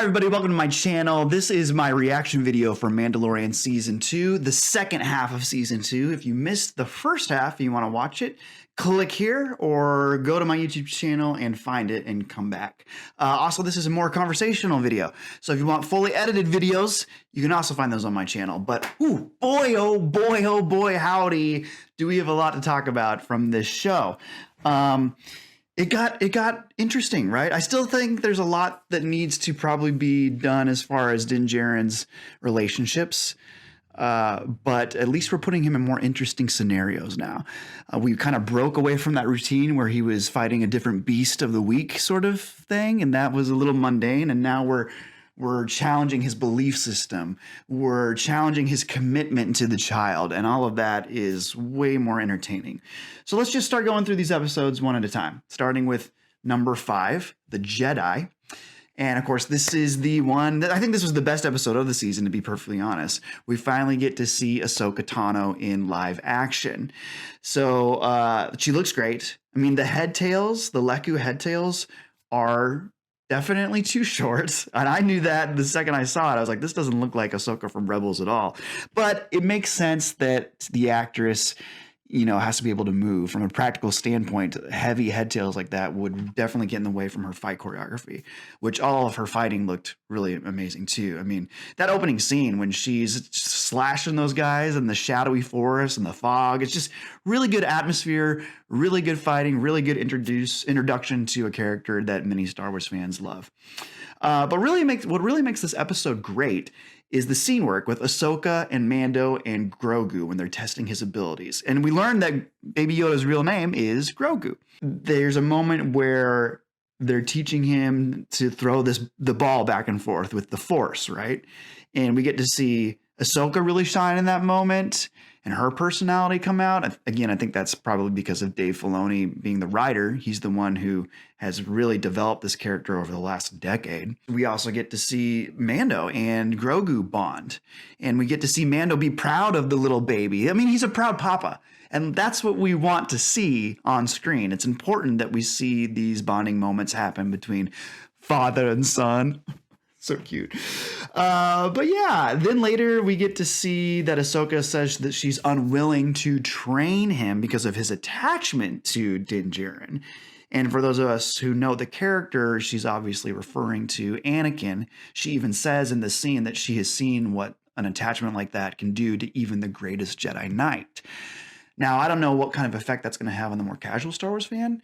Hi everybody, welcome to my channel. This is my reaction video for Mandalorian Season 2, the second half of Season 2. If you missed the first half and you want to watch it, click here or go to my YouTube channel and find it and come back. Also, this is a more conversational video. So if you want fully edited videos, you can also find those on my channel. But oh boy, howdy, do we have a lot to talk about from this show. It got interesting, right? I still think there's a lot that needs to probably be done as far as Din Djarin's relationships. But at least we're putting him in more interesting scenarios now. We kind of broke away from that routine where he was fighting a different beast of the week sort of thing, and that was a little mundane. And now we're challenging his belief system. We're challenging his commitment to the child, and all of that is way more entertaining. So let's just start going through these episodes one at a time, starting with number 5, The Jedi. And of course, this is the one that I think this was the best episode of the season, to be perfectly honest. We finally get to see Ahsoka Tano in live action. So she looks great. I mean, the headtails, the Leku headtails are definitely too short. And I knew that the second I saw it. I was like, this doesn't look like Ahsoka from Rebels at all. But it makes sense that the actress, you know, has to be able to move. From a practical standpoint, heavy headtails like that would definitely get in the way from her fight choreography, which all of her fighting looked really amazing too. I mean, that opening scene when she's slashing those guys in the shadowy forest and the fog, it's just really good atmosphere, really good fighting, really good introduction to a character that many Star Wars fans love. But what really makes this episode great is the scene work with Ahsoka and Mando and Grogu when they're testing his abilities. And we learned that Baby Yoda's real name is Grogu. There's a moment where they're teaching him to throw the ball back and forth with the Force, right? And we get to see Ahsoka really shine in that moment and her personality come out. Again, I think that's probably because of Dave Filoni being the writer. He's the one who has really developed this character over the last decade. We also get to see Mando and Grogu bond. And we get to see Mando be proud of the little baby. I mean, he's a proud papa. And that's what we want to see on screen. It's important that we see these bonding moments happen between father and son. So cute. But yeah, then later we get to see that Ahsoka says that she's unwilling to train him because of his attachment to Din Djarin. And for those of us who know the character, she's obviously referring to Anakin. She even says in the scene that she has seen what an attachment like that can do to even the greatest Jedi Knight. Now, I don't know what kind of effect that's going to have on the more casual Star Wars fan,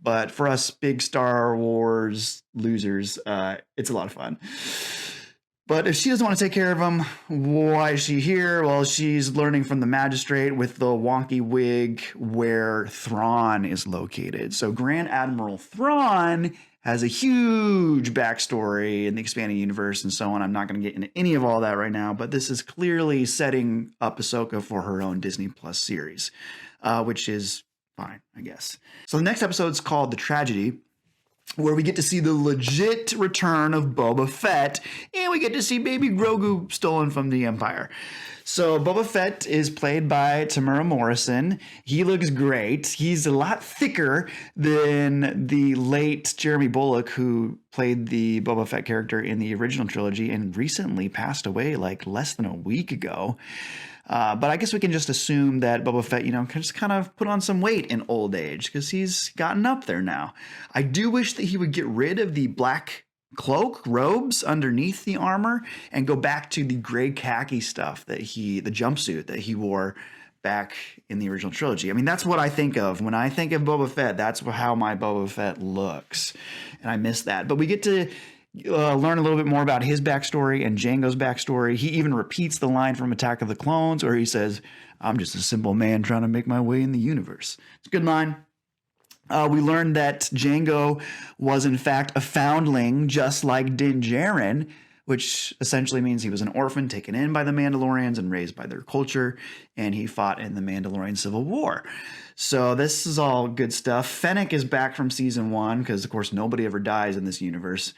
but for us big Star Wars losers, it's a lot of fun. But if she doesn't want to take care of him, why is she here? Well, she's learning from the magistrate with the wonky wig where Thrawn is located. So Grand Admiral Thrawn has a huge backstory in the expanding universe and so on. I'm not going to get into any of all that right now, but this is clearly setting up Ahsoka for her own Disney Plus series, which is fine, I guess. So the next episode is called The Tragedy, where we get to see the legit return of Boba Fett, and we get to see baby Grogu stolen from the Empire. So Boba Fett is played by Tamura Morrison. He looks great. He's a lot thicker than the late Jeremy Bulloch, who played the Boba Fett character in the original trilogy and recently passed away like less than a week ago. But I guess we can just assume that Boba Fett, can just kind of put on some weight in old age because he's gotten up there now. I do wish that he would get rid of the black cloak robes underneath the armor and go back to the gray khaki stuff the jumpsuit that he wore back in the original trilogy. I mean, that's what I think of when I think of Boba Fett. That's how my Boba Fett looks, and I miss that. But we get to learn a little bit more about his backstory and Jango's backstory. He even repeats the line from Attack of the Clones where he says, "I'm just a simple man trying to make my way in the universe." It's a good line. We learned that Jango was in fact a foundling just like Din Djarin, which essentially means he was an orphan taken in by the Mandalorians and raised by their culture, and he fought in the Mandalorian Civil War. So this is all good stuff. Fennec is back from season 1 because, of course, nobody ever dies in this universe.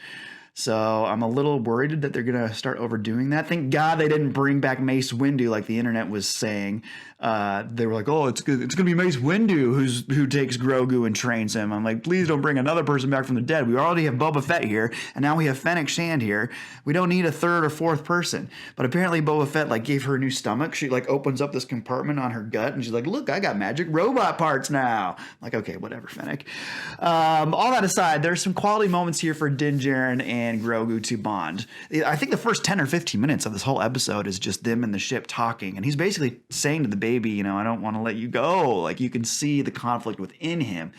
So I'm a little worried that they're going to start overdoing that. Thank God they didn't bring back Mace Windu like the internet was saying. They were like, oh, it's going to be Mace Windu who takes Grogu and trains him. I'm like, please don't bring another person back from the dead. We already have Boba Fett here, and now we have Fennec Shand here. We don't need a third or fourth person. But apparently Boba Fett like gave her a new stomach. She like opens up this compartment on her gut, and she's like, look, I got magic robot parts now. I'm like, okay, whatever, Fennec. All that aside, there's some quality moments here for Din Djarin and Grogu to bond. I think the first 10 or 15 minutes of this whole episode is just them in the ship talking, and he's basically saying to the baby, you know, I don't want to let you go. Like, you can see the conflict within him.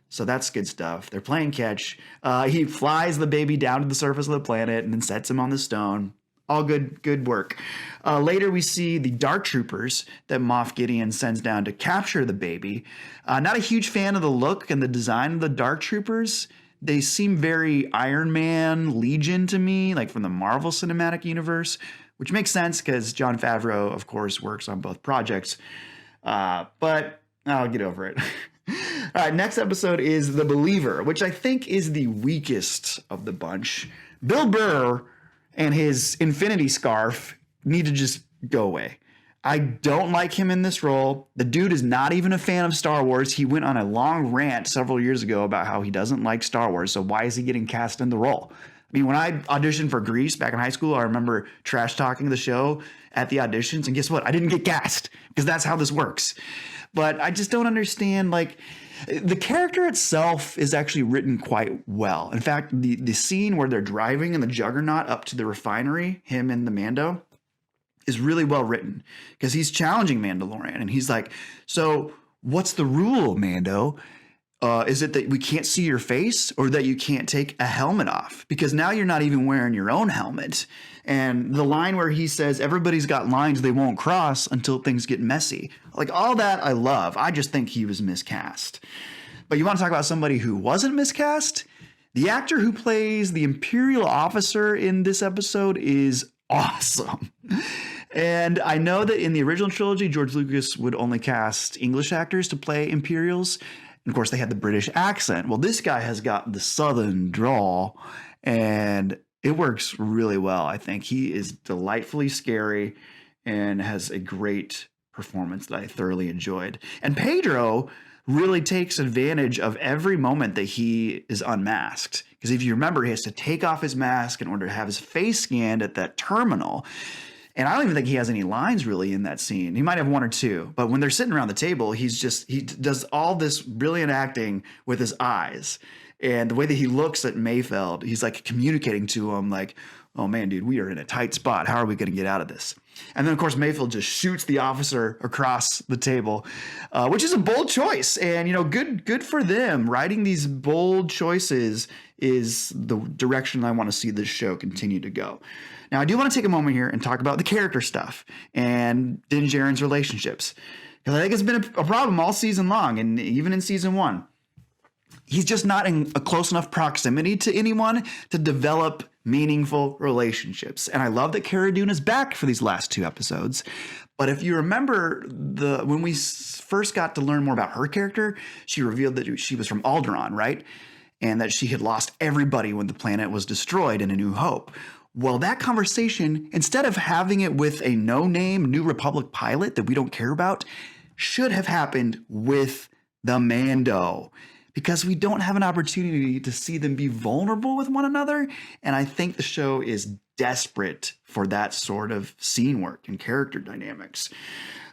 So that's good stuff. They're playing catch. He flies the baby down to the surface of the planet and then sets him on the stone. All good work. Later, we see the Dark Troopers that Moff Gideon sends down to capture the baby. Not a huge fan of the look and the design of the Dark Troopers. They seem very Iron Man, Legion to me, like from the Marvel Cinematic Universe, which makes sense because Jon Favreau, of course, works on both projects. But I'll get over it. All right, next episode is The Believer, which I think is the weakest of the bunch. Bill Burr and his infinity scarf need to just go away. I don't like him in this role. The dude is not even a fan of Star Wars. He went on a long rant several years ago about how he doesn't like Star Wars, so why is he getting cast in the role? I mean, when I auditioned for Grease back in high school, I remember trash talking the show at the auditions, and guess what? I didn't get cast because that's how this works. But I just don't understand, like, the character itself is actually written quite well. In fact, the scene where they're driving in the Juggernaut up to the refinery, him and the Mando, is really well written because he's challenging Mandalorian, and he's like, so what's the rule, Mando? Is it that we can't see your face, or that you can't take a helmet off? Because now you're not even wearing your own helmet. And the line where he says, everybody's got lines they won't cross until things get messy. Like, all that I love. I just think he was miscast. But you want to talk about somebody who wasn't miscast? The actor who plays the Imperial officer in this episode is awesome. And I know that in the original trilogy, George Lucas would only cast English actors to play Imperials. And of course, they had the British accent. Well, this guy has got the Southern drawl, and it works really well. I think he is delightfully scary and has a great performance that I thoroughly enjoyed. And Pedro really takes advantage of every moment that he is unmasked. Because if you remember, he has to take off his mask in order to have his face scanned at that terminal. And I don't even think he has any lines really in that scene. He might have one or two, but when they're sitting around the table, he does all this brilliant acting with his eyes. And the way that he looks at Mayfeld, he's like communicating to him like, oh man, dude, we are in a tight spot. How are we going to get out of this? And then of course, Mayfeld just shoots the officer across the table, which is a bold choice. And, you know, good for them. Writing these bold choices is the direction I want to see this show continue to go. Now, I do want to take a moment here and talk about the character stuff and Din Djarin's relationships, because I think it's been a problem all season long, and even in season 1. He's just not in a close enough proximity to anyone to develop meaningful relationships. And I love that Cara Dune is back for these last 2 episodes. But if you remember, when we first got to learn more about her character, she revealed that she was from Alderaan, right? And that she had lost everybody when the planet was destroyed in A New Hope. Well, that conversation, instead of having it with a no-name New Republic pilot that we don't care about, should have happened with the Mando, because we don't have an opportunity to see them be vulnerable with one another. And I think the show is desperate for that sort of scene work and character dynamics.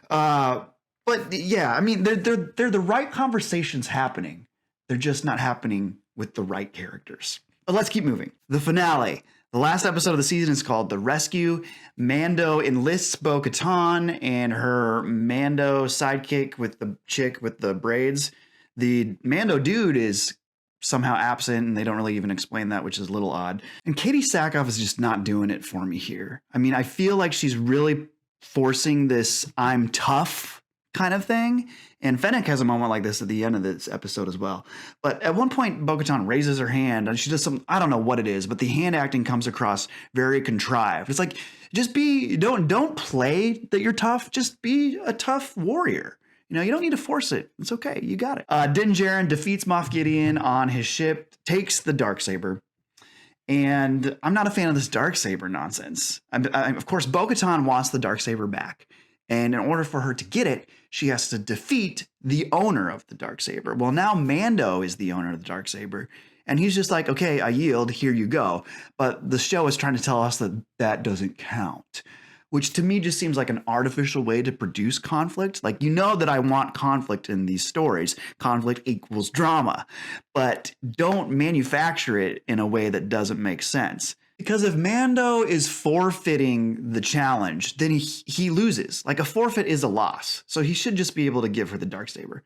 But yeah, I mean, they're the right conversations happening. They're just not happening with the right characters. But let's keep moving. The finale. The last episode of the season is called The Rescue. Mando enlists Bo-Katan and her Mando sidekick with the chick with the braids. The Mando dude is somehow absent, and they don't really even explain that, which is a little odd. And Katie Sackhoff is just not doing it for me here. I mean, I feel like she's really forcing this I'm tough kind of thing. And Fennec has a moment like this at the end of this episode as well. But at one point, Bo-Katan raises her hand and she does some, I don't know what it is, but the hand acting comes across very contrived. It's like, just don't play that you're tough. Just be a tough warrior. You know, you don't need to force it. It's okay. You got it. Din Djarin defeats Moff Gideon on his ship, takes the Darksaber. And I'm not a fan of this Darksaber nonsense. Of course, Bo-Katan wants the Darksaber back. And in order for her to get it, she has to defeat the owner of the Darksaber. Well, now Mando is the owner of the Darksaber. And he's just like, okay, I yield, here you go. But the show is trying to tell us that that doesn't count, which to me just seems like an artificial way to produce conflict. Like, you know that I want conflict in these stories. Conflict equals drama, but don't manufacture it in a way that doesn't make sense. Because if Mando is forfeiting the challenge, then he loses. Like, a forfeit is a loss. So he should just be able to give her the Darksaber.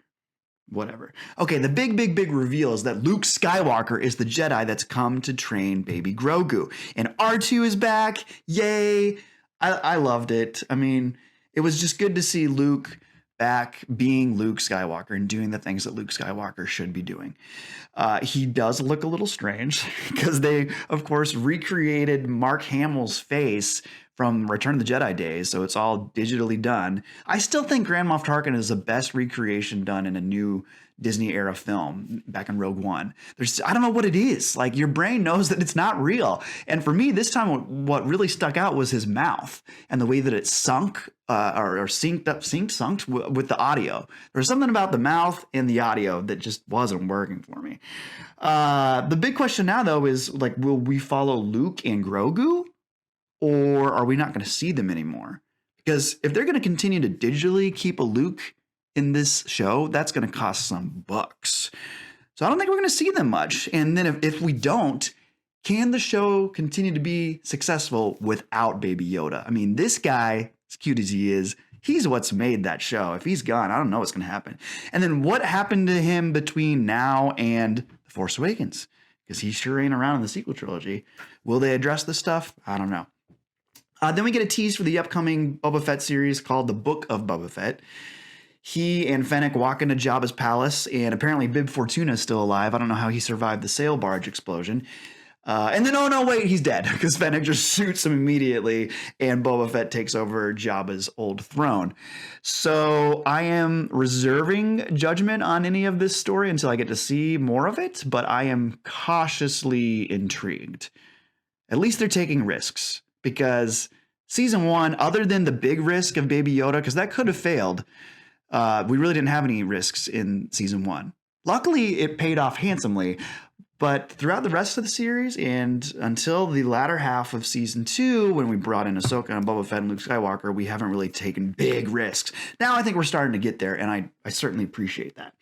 Whatever. Okay, the big reveal is that Luke Skywalker is the Jedi that's come to train baby Grogu. And R2 is back. Yay. I loved it. I mean, it was just good to see Luke back being Luke Skywalker and doing the things that Luke Skywalker should be doing. He does look a little strange because they, of course, recreated Mark Hamill's face from Return of the Jedi days, so it's all digitally done. I still think Grand Moff Tarkin is the best recreation done in a new Disney era film back in Rogue One. I don't know what it is. Like, your brain knows that it's not real. And for me, this time, what really stuck out was his mouth and the way that it sunk or synced with the audio. There was something about the mouth and the audio that just wasn't working for me. The big question now, though, is like, will we follow Luke and Grogu? Or are we not going to see them anymore? Because if they're going to continue to digitally keep a Luke in this show, that's going to cost some bucks. So I don't think we're going to see them much. And then if we don't, can the show continue to be successful without Baby Yoda? I mean, this guy, as cute as he is, he's what's made that show. If he's gone, I don't know what's going to happen. And then what happened to him between now and The Force Awakens? Because he sure ain't around in the sequel trilogy. Will they address this stuff? I don't know. Then we get a tease for the upcoming Boba Fett series called The Book of Boba Fett. He and Fennec walk into Jabba's palace, and apparently Bib Fortuna is still alive. I don't know how he survived the sail barge explosion. And then, oh no, wait, he's dead, because Fennec just shoots him immediately, and Boba Fett takes over Jabba's old throne. So I am reserving judgment on any of this story until I get to see more of it, but I am cautiously intrigued. At least they're taking risks. Because season 1, other than the big risk of Baby Yoda, because that could have failed, we really didn't have any risks in season 1. Luckily, it paid off handsomely. But throughout the rest of the series and until the latter half of season 2, when we brought in Ahsoka and Boba Fett and Luke Skywalker, we haven't really taken big risks. Now I think we're starting to get there, and I certainly appreciate that.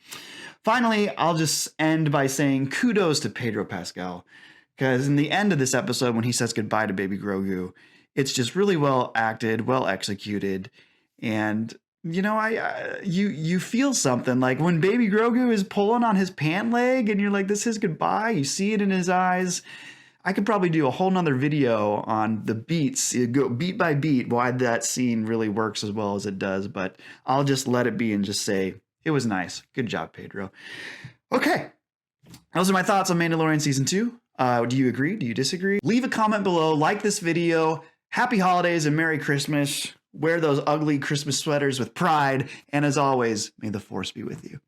Finally, I'll just end by saying kudos to Pedro Pascal. Because in the end of this episode, when he says goodbye to baby Grogu, it's just really well acted, well executed. And, you know, you feel something. Like when baby Grogu is pulling on his pant leg and you're like, this is goodbye. You see it in his eyes. I could probably do a whole nother video on the beats, go beat by beat, why that scene really works as well as it does. But I'll just let it be and just say, it was nice. Good job, Pedro. Okay. Those are my thoughts on Mandalorian Season 2. Do you agree? Do you disagree? Leave a comment below, like this video. Happy holidays and Merry Christmas. Wear those ugly Christmas sweaters with pride. And as always, may the Force be with you.